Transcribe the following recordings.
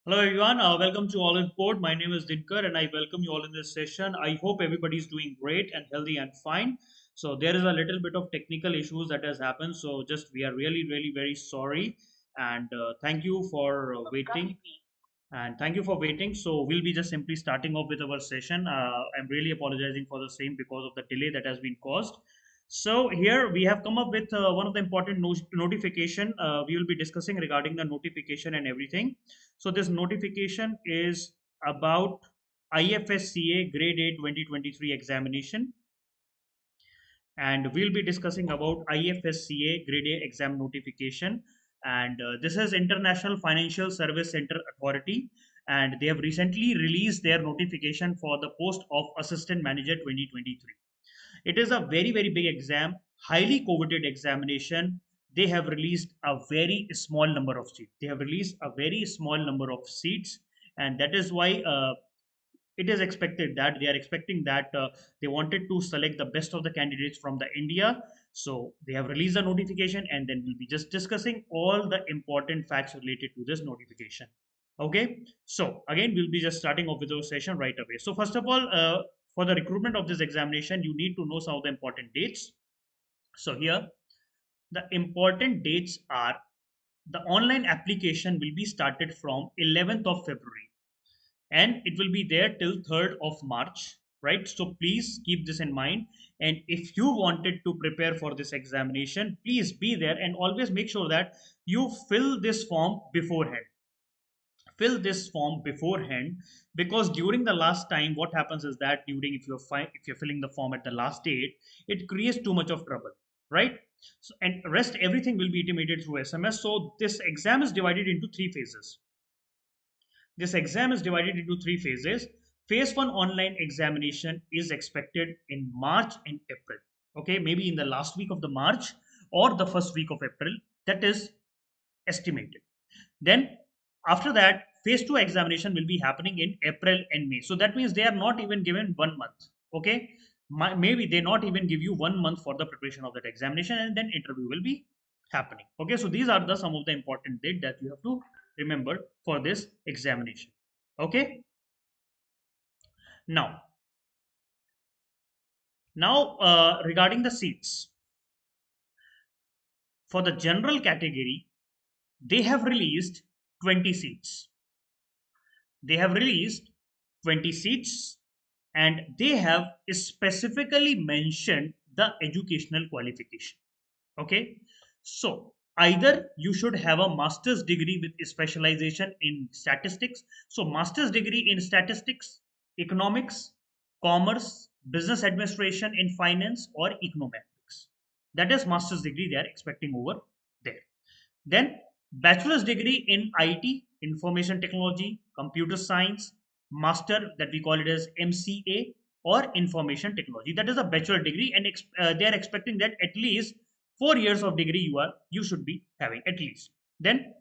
Hello everyone, welcome to Oliveboard. My name is Dinkar and I welcome you all in this session. I hope everybody is doing great and healthy and fine. So there is a little bit of technical issues that has happened. So just we are really very sorry and thank you for waiting. And thank you for waiting. So we'll be just simply starting off with our session. I'm really apologizing for the same because of the delay that has been caused. So here we have come up with one of the important notification. We will be discussing regarding the notification and everything. So this notification is about IFSCA Grade A 2023 examination, and we'll be discussing about IFSCA Grade A exam notification. And this is International Financial Service Center Authority, and they have recently released their notification for the post of Assistant Manager 2023. It is a very big exam, highly coveted examination. They have released a very small number of seats. They have released a very small number of seats, and that is why it is expected that they are expecting that they wanted to select the best of the candidates from the India. So they have released the notification, and then we'll be just discussing all the important facts related to this notification. Okay, so again, we'll be just starting off with our session right away. So first of all, for the recruitment of this examination, you need to know some of the important dates. So here, the important dates are the online application will be started from 11th of February and it will be there till 3rd of March, right? So please keep this in mind. And if you wanted to prepare for this examination, please be there and always make sure that you fill this form beforehand. Fill this form beforehand, because during the last time what happens is that during if you're filling the form at the last date, it creates too much of trouble, right? So, and rest everything will be intimated through SMS. So this exam is divided into three phases. This exam is divided into three phases. Phase 1 online examination is expected in March and April. Okay, maybe in the last week of the March or the first week of April. That is estimated. Then after that, phase 2 examination will be happening in April and May. So that means they are not even given 1 month. Okay, maybe they not even give you 1 month for the preparation of that examination, and then interview will be happening. Okay, so these are the some of the important dates that you have to remember for this examination. Okay, now regarding the seats for the general category, they have released 20 seats. They have released 20 seats, and they have specifically mentioned the educational qualification. Okay, so either you should have a master's degree with specialization in statistics. So master's degree in statistics, economics, commerce, business administration in finance, or econometrics. That is master's degree they are expecting over there. Then bachelor's degree in IT, information technology, computer science, master, that we call it as MCA, or information technology. That is a bachelor degree, and they are expecting that at least 4 years of degree you should be having at least. Then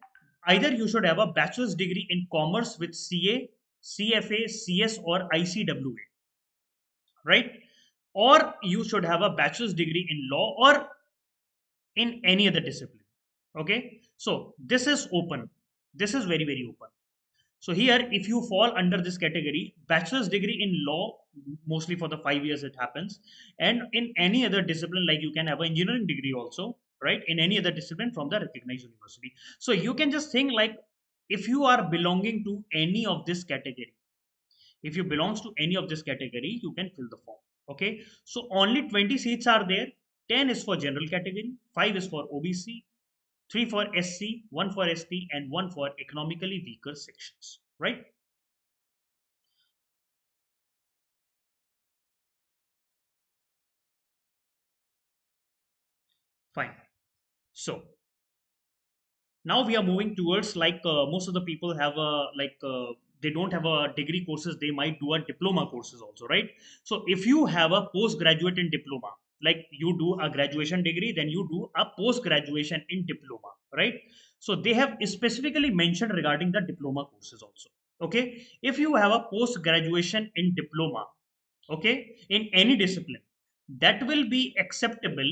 either you should have a bachelor's degree in commerce with CA, CFA, CS, or ICWA, right? Or you should have a bachelor's degree in law or in any other discipline. Okay, so this is open. This is very open. So here, if you fall under this category, bachelor's degree in law, mostly for the 5 years it happens, and in any other discipline, like you can have an engineering degree also, right? In any other discipline from the recognized university. So you can just think like, if you are belonging to any of this category, if you belongs to any of this category, you can fill the form. Okay, so only 20 seats are there. 10 is for general category, 5 is for OBC, 3 for SC, 1 for ST, and 1 for economically weaker sections, right? Fine. So now we are moving towards like most of the people have a they don't have a degree courses, they might do a diploma courses also, right? So if you have a postgraduate in diploma, like you do a graduation degree, then you do a post graduation in diploma, right? So they have specifically mentioned regarding the diploma courses also. Okay, if you have a post graduation in diploma, okay, in any discipline, that will be acceptable,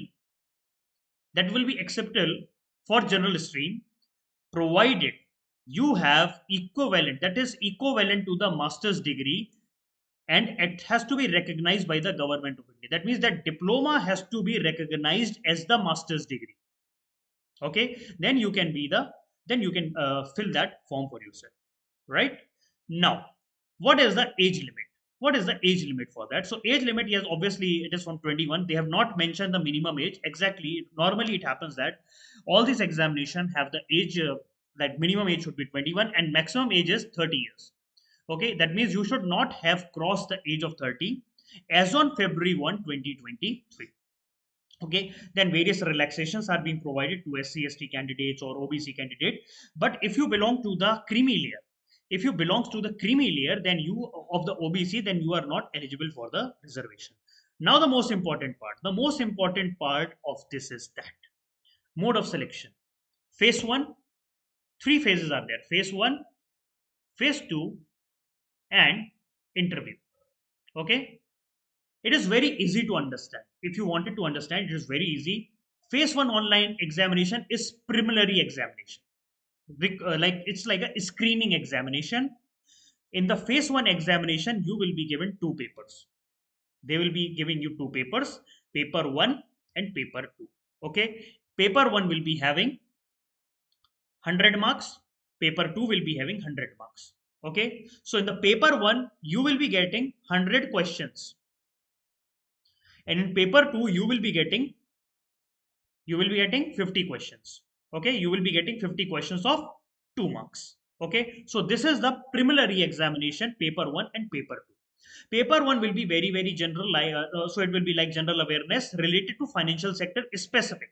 that will be acceptable for general stream, provided you have equivalent, that is equivalent to the master's degree, and it has to be recognized by the government of India. That means that diploma has to be recognized as the master's degree. Okay, then you can be the, then you can fill that form for yourself, right? Now, what is the age limit? What is the age limit for that? So age limit, yes, obviously it is from 21. They have not mentioned the minimum age exactly. Normally it happens that all these examination have the age, like minimum age should be 21 and maximum age is 30 years. Okay, that means you should not have crossed the age of 30 as on February 1, 2023. Okay, then various relaxations are being provided to SC/ST candidates or OBC candidate. But if you belong to the creamy layer, if you belongs to the creamy layer, then you of the OBC, then you are not eligible for the reservation. Now the most important part, the most important part of this is that mode of selection. Phase 1, three phases are there: phase 1, phase 2, and interview. Okay, it is very easy to understand. If you wanted to understand, it is very easy. Phase 1 online examination is preliminary examination. Like it's like a screening examination. In the phase 1 examination, you will be given two papers. They will be giving you two papers, paper 1 and paper 2. Okay, paper 1 will be having 100 marks, paper 2 will be having 100 marks. Okay, so in the paper 1, you will be getting 100 questions, and in paper 2 you will be getting 50 questions. Okay, you will be getting 50 questions of 2 marks. Okay, so this is the preliminary examination, paper 1 and paper 2. Paper 1 will be very very general, like so it will be like general awareness related to financial sector, specific,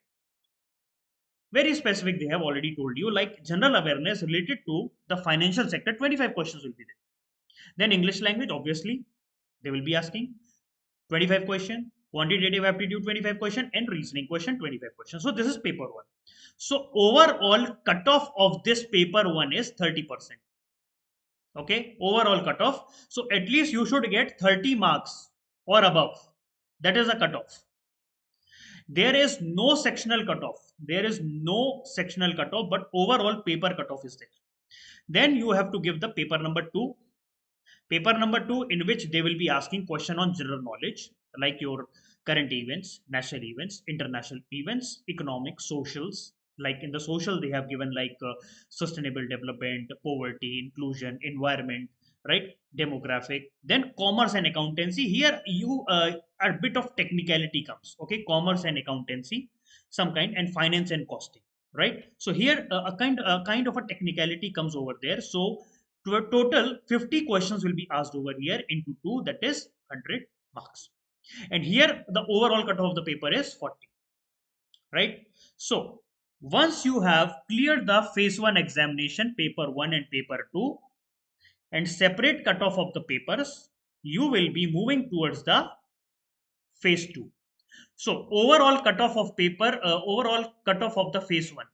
very specific. They have already told you, like general awareness related to the financial sector, 25 questions will be there. Then English language, obviously they will be asking 25 question, quantitative aptitude 25 question, and reasoning question 25 question. So this is paper 1. So overall cutoff of this paper 1 is 30%. Okay, overall cutoff. So at least you should get 30 marks or above. That is a cutoff. There is no sectional cutoff. There is no sectional cutoff, but overall paper cutoff is there. Then you have to give the paper number 2. Paper number 2, in which they will be asking question on general knowledge, like your current events, national events, international events, economic, socials. Like in the social, they have given like sustainable development, poverty, inclusion, environment, right? Demographic. Then commerce and accountancy. Here you a bit of technicality comes. Okay, commerce and accountancy, some kind, and finance and costing. Right. So here a kind of a technicality comes over there. So to a total 50 questions will be asked over here into 2, that is 100 marks. And here the overall cutoff of the paper is 40, right? So once you have cleared the phase 1 examination, paper 1 and paper 2, and separate cutoff of the papers, you will be moving towards the phase 2. So overall cutoff of paper, overall cutoff of the phase 1,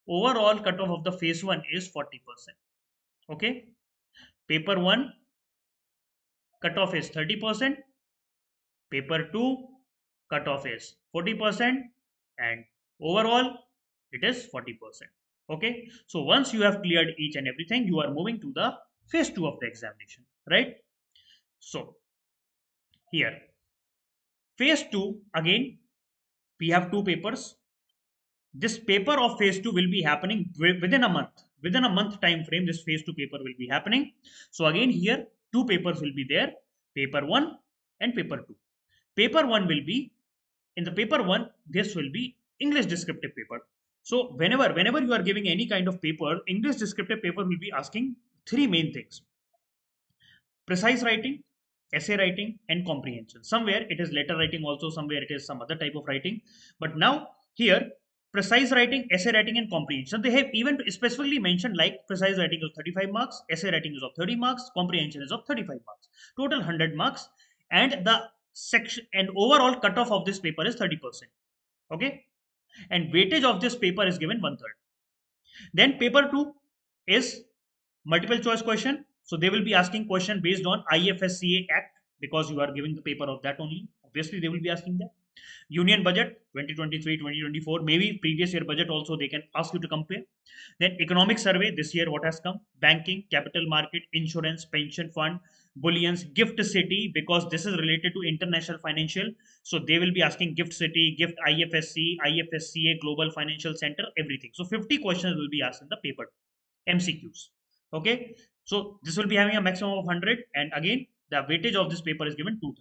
overall cutoff of the phase 1 is 40%. Okay, paper 1 cutoff is 30%, paper 2 cutoff is 40%, and overall it is 40%. Okay, so once you have cleared each and everything, you are moving to the phase 2 of the examination, right? So here phase 2, again we have two papers. This paper of phase 2 will be happening within a month. Within a month time frame, this phase 2 paper will be happening. So again here two papers will be there, paper 1 and paper 2. Paper 1 will be, in the paper 1, this will be English descriptive paper. So whenever you are giving any kind of paper, English descriptive paper will be asking three main things: precise writing, essay writing, and comprehension. Somewhere it is letter writing also, somewhere it is some other type of writing. But now here, precise writing, essay writing, and comprehension. They have even specifically mentioned, like precise writing is 35 marks, essay writing is of 30 marks, comprehension is of 35 marks, total 100 marks, and the section and overall cutoff of this paper is 30%. Okay, and weightage of this paper is given 1/3. Then paper 2 is multiple choice question. So they will be asking question based on IFSCA Act, because you are giving the paper of that only. Obviously they will be asking that. Union budget 2023-2024, maybe previous year budget also they can ask you to compare. Then economic survey this year what has come, banking, capital market, insurance, pension fund, bullions, gift city, because this is related to international financial, so they will be asking gift city, gift IFSC, IFSCA, global financial center, everything. So 50 questions will be asked in the paper, MCQs. Okay, so this will be having a maximum of 100, and again the weightage of this paper is given 2/3,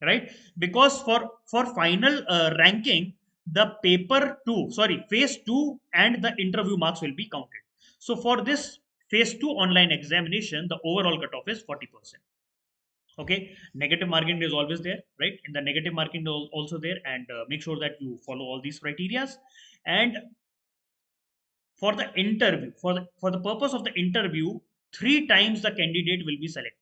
right? Because for final ranking, the paper 2, sorry, phase 2 and the interview marks will be counted. So for this phase 2 online examination, the overall cutoff is 40%. Okay, negative marking is always there, right? In the negative marking also there, and make sure that you follow all these criterias. And for the interview, for the purpose of the interview, 3 times the candidate will be selected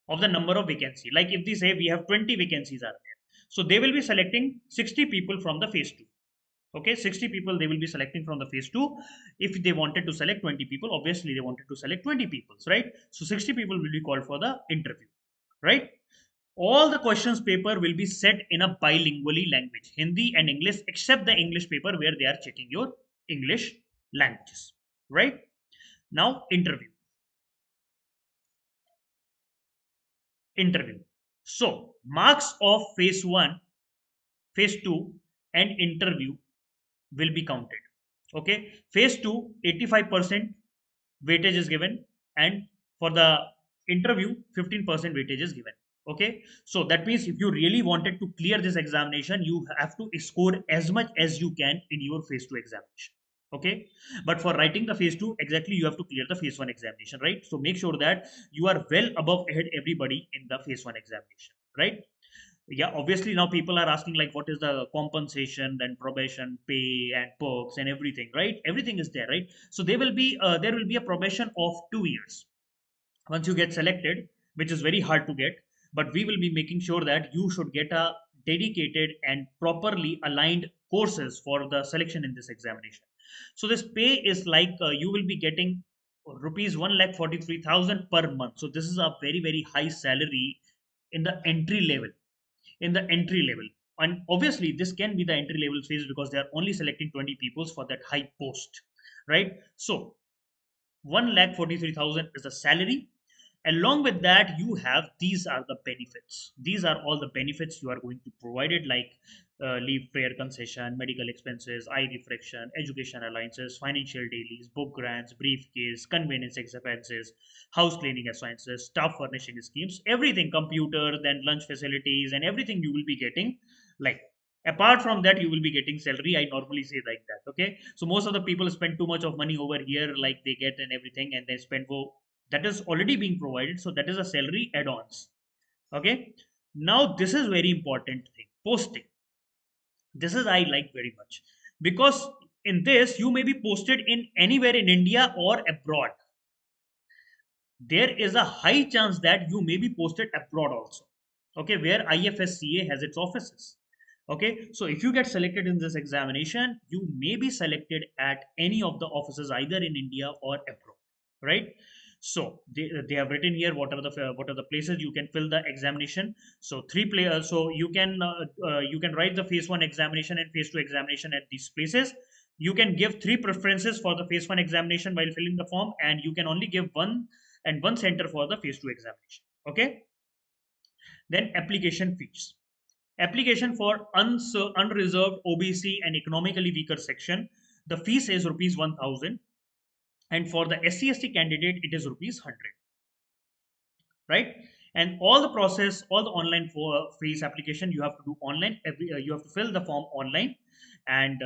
of the number of vacancy. Like if they say we have 20 vacancies are there, so they will be selecting 60 people from the phase 2. Okay, 60 people they will be selecting from the phase 2. If they wanted to select 20 people, obviously they wanted to select 20 people, right? So 60 people will be called for the interview, right? All the questions paper will be set in a bilingually language, Hindi and English, except the English paper where they are checking your English languages, right? Now interview. So marks of phase 1, phase 2 and interview will be counted. Okay, phase 2 85% weightage is given, and for the interview 15% weightage is given. Okay, so that means if you really wanted to clear this examination, you have to score as much as you can in your phase 2 examination. Okay, but for writing the phase 2, exactly, you have to clear the phase 1 examination, right? So make sure that you are well above ahead everybody in the phase 1 examination, right? Yeah, obviously now people are asking like what is the compensation, then probation pay and perks and everything, right? Everything is there, right? So there will be a probation of 2 years once you get selected, which is very hard to get, but we will be making sure that you should get a dedicated and properly aligned courses for the selection in this examination. So this pay is like you will be getting rupees 1,43,000 per month. So this is a very very high salary in the entry level, in the entry level. And obviously this can be the entry level phase because they are only selecting 20 people for that high post, right? So 1,43,000 is the salary. Along with that, you have, these are the benefits, these are all the benefits you are going to provide it, like leave prayer concession, medical expenses, eye refraction, education alliances, financial dailies, book grants, briefcase, convenience expenses, house cleaning expenses, staff furnishing schemes, everything, computer, then lunch facilities and everything you will be getting. Like apart from that, you will be getting salary, I normally say like that. Okay, so most of the people spend too much of money over here, like they get and everything, and they spend for that is already being provided, so that is a salary add-ons. Okay, now this is very important thing, posting. This is I like very much, because in this you may be posted in anywhere in India or abroad. There is a high chance that you may be posted abroad also, okay, where IFSCA has its offices. Okay, so if you get selected in this examination, you may be selected at any of the offices either in India or abroad, right? So they have written here what are the places you can fill the examination. So three players, so you can write the phase 1 examination and phase 2 examination at these places. You can give 3 preferences for the phase 1 examination while filling the form, and you can only give one center for the phase 2 examination. Okay, then application fees. Application for unreserved OBC and economically weaker section, the fees is rupees 1000, and for the SC/ST candidate it is rupees 100, right? And all the process, all the online for fees application you have to do online. You have to fill the form online, and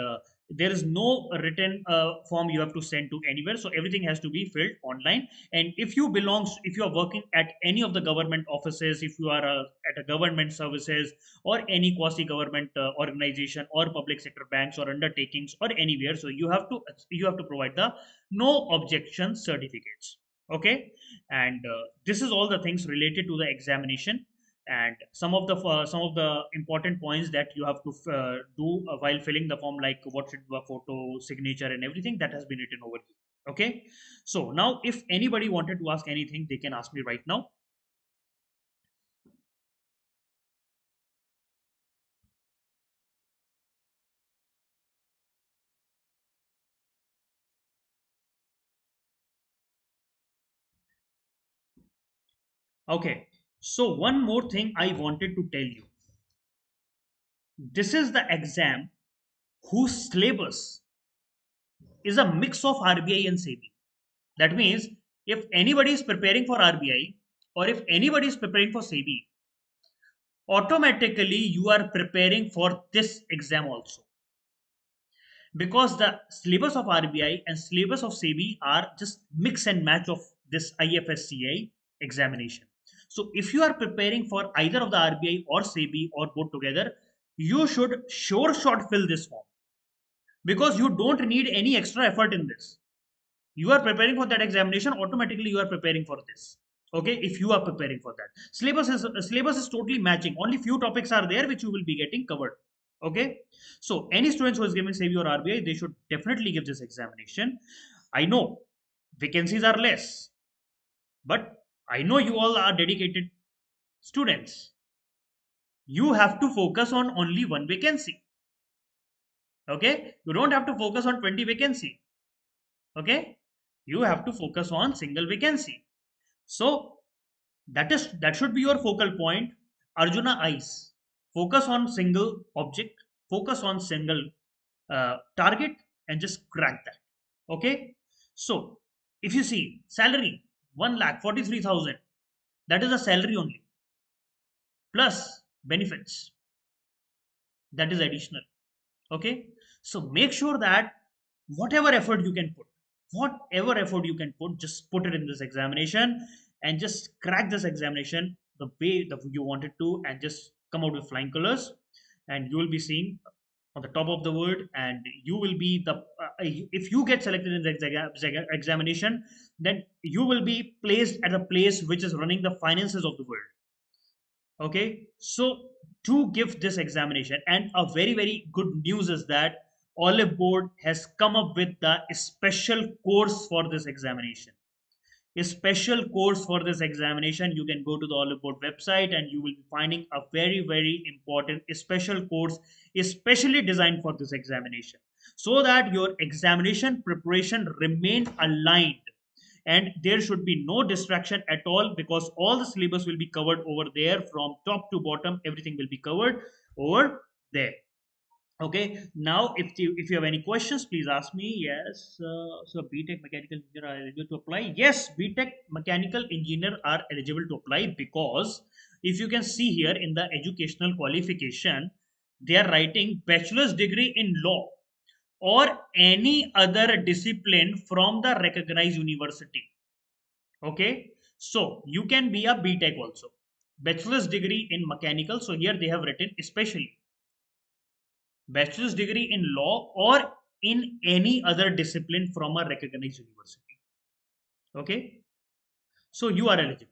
there is no written form you have to send to anywhere, so everything has to be filled online. And if you are working at any of the government offices, if you are at a government services or any quasi government organization or public sector banks or undertakings or anywhere, so you have to provide the no objection certificates. Okay, and this is all the things related to the examination, and some of the important points that you have to do while filling the form, like what should be a photo, signature and everything that has been written over here. Okay, so now if anybody wanted to ask anything, they can ask me right now. Okay. So one more thing I wanted to tell you. This is the exam whose syllabus is a mix of RBI and SEBI. That means if anybody is preparing for RBI or if anybody is preparing for SEBI, automatically you are preparing for this exam also, because the syllabus of RBI and syllabus of SEBI are just mix and match of this IFSCA examination. So if you are preparing for either of the RBI or SEBI or both together, you should sure shot fill this form, because you don't need any extra effort in this. You are preparing for that examination, automatically you are preparing for this. Okay, if you are preparing for that, syllabus is totally matching. Only few topics are there which you will be getting covered. Okay, so any students who is giving SEBI or RBI, they should definitely give this examination. I know vacancies are less, but I know you all are dedicated students. You have to focus on only one vacancy. Okay, you don't have to focus on 20 vacancy. Okay, you have to focus on single vacancy. So that should be your focal point. Arjuna eyes. Focus on single object, focus on single target, and just crack that. Okay. So if you see salary 1,43,000, that is a salary only, plus benefits, that is additional. Okay. So make sure that whatever effort you can put, just put it in this examination and just crack this examination the way that you wanted to, and just come out with flying colors, and you will be seeing on the top of the world, and you will be the if you get selected in the examination, then you will be placed at a place which is running the finances of the world. Okay, so to give this examination, and a very good news is that Oliveboard has come up with the special course for this examination. A special course for this examination, you can go to the Oliveboard website and you will be finding a very important special course especially designed for this examination, so that your examination preparation remain aligned and there should be no distraction at all, because all the syllabus will be covered over there from top to bottom. Everything will be covered over there. Okay, now if you have any questions, please ask me. Yes, so BTech mechanical engineer are eligible to apply. Yes, BTech mechanical engineer are eligible to apply, because if you can see here in the educational qualification, they are writing bachelor's degree in law or any other discipline from the recognized university. Okay, so you can be a BTech also, bachelor's degree in mechanical. So here they have written especially bachelor's degree in law or in any other discipline from a recognized university. Okay, so you are eligible.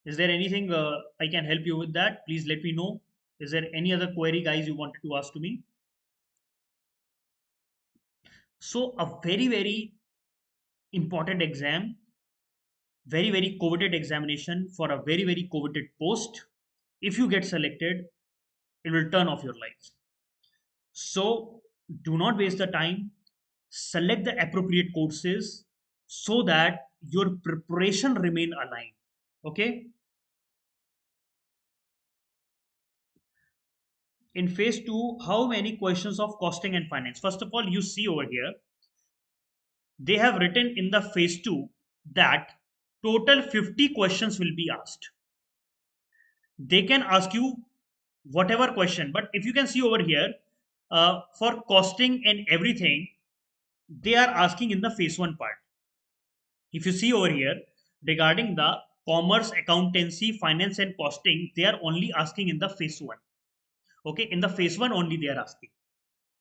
Is there anything I can help you with that? Please let me know. Is there any other query, guys, you wanted to ask to me? So a very important exam, very coveted examination for a very coveted post. If you get selected, it will turn off your life. So do not waste the time. Select the appropriate courses so that your preparation remain aligned. Okay. In phase 2, how many questions of costing and finance? First of all, you see over here, they have written in the phase 2 that total 50 questions will be asked. They can ask you whatever question, but if you can see over here, for costing and everything, they are asking in the phase 1 part. If you see over here, regarding the commerce, accountancy, finance and costing, they are only asking in the phase 1. Okay, in the phase 1 only they are asking,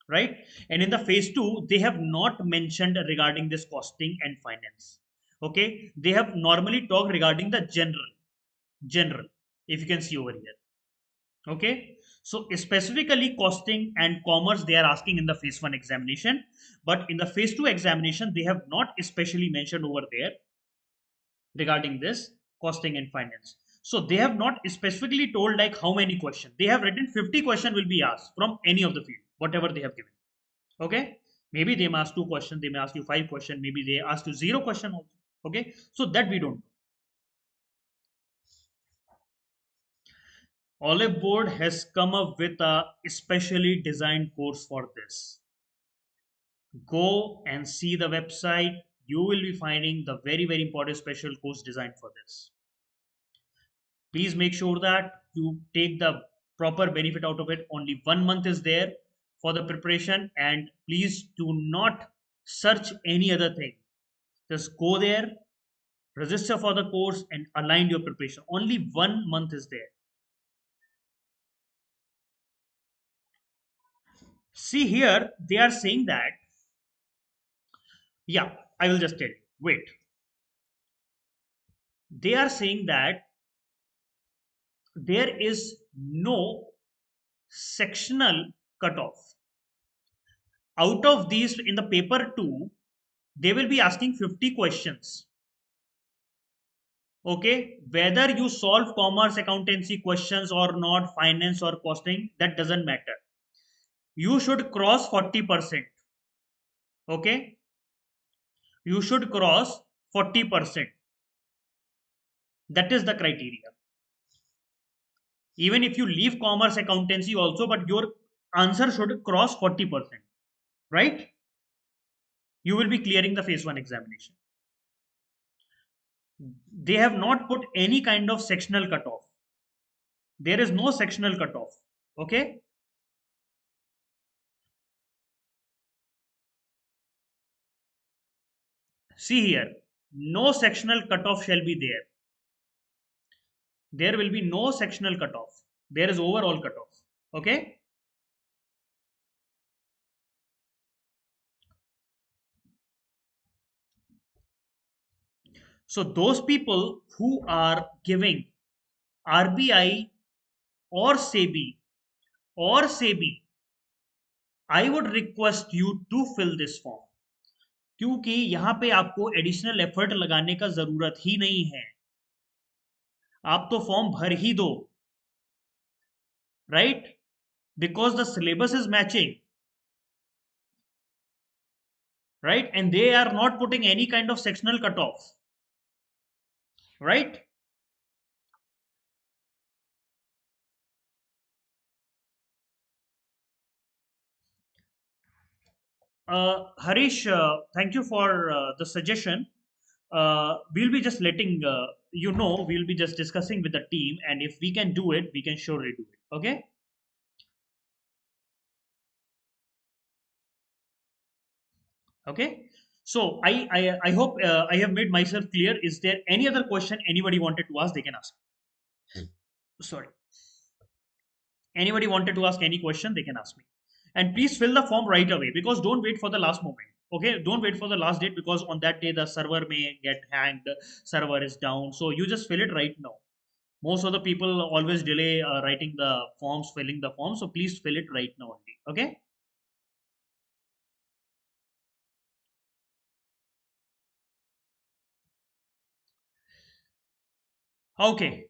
right? And in the phase 2 they have not mentioned regarding this costing and finance. Okay, they have normally talked regarding the general, if you can see over here. Okay, so specifically costing and commerce they are asking in the phase 1 examination, but in the phase 2 examination they have not especially mentioned over there regarding this costing and finance. So they have not specifically told like how many questions. They have written 50 question will be asked from any of the field, whatever they have given. Okay. Maybe they may ask two questions, they may ask you five questions, maybe they ask you zero question also. Okay, so that we don't. Olive Board has come up with a specially designed course for this. Go and see the website. You will be finding the very important special course designed for this. Please make sure that you take the proper benefit out of it. Only 1 month is there for the preparation, and please do not search any other thing. Just go there, register for the course, and align your preparation. Only 1 month is there. See here, they are saying that, yeah, I will just tell you. Wait. They are saying that there is no sectional cutoff. Out of these, in the paper 2, they will be asking 50 questions. Okay, whether you solve commerce accountancy questions or not, finance or costing, that doesn't matter. You should cross 40%. Okay, you should cross 40%. That is the criteria. Even if you leave commerce accountancy also, but your answer should cross 40%, right? You will be clearing the phase 1 examination. They have not put any kind of sectional cutoff. There is no sectional cutoff. Okay. See here, no sectional cutoff shall be there. There will be no sectional cutoff. There is overall cutoff. Okay. So those people who are giving RBI or SEBI, I would request you to fill this form, क्योंकि यहाँ पे आपको additional effort लगाने का जरूरत ही नहीं है. आप तो फॉर्म भर ही दो, right? Because the syllabus is matching, right? And they are not putting any kind of sectional cutoff, right? Harish, thank you for the suggestion. We'll be just letting we'll be just discussing with the team, and if we can do it, we can surely do it. Okay. Okay. So I hope I have made myself clear. Is there any other question anybody wanted to ask? They can ask. Sorry. Anybody wanted to ask any question? They can ask me. And please fill the form right away, because don't wait for the last moment. Okay, don't wait for the last date, because on that day the server may get hanged, server is down. So you just fill it right now. Most of the people always delay writing the forms, filling the form. So please fill it right now only. Okay. Okay.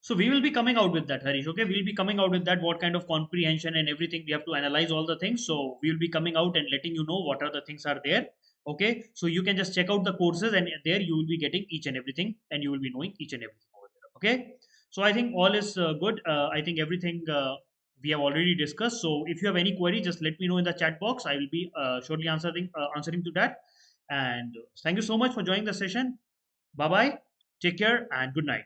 So we will be coming out with that, Harish. Okay, we'll be coming out with that. What kind of comprehension and everything, we have to analyze all the things. So we'll be coming out and letting you know what are the things are there. Okay, so you can just check out the courses, and there you will be getting each and everything, and you will be knowing each and everything over there. Okay, so I think all is good. I think everything we have already discussed. So if you have any query, just let me know in the chat box. I will be shortly answering to that. And thank you so much for joining the session. Bye bye. Take care and good night.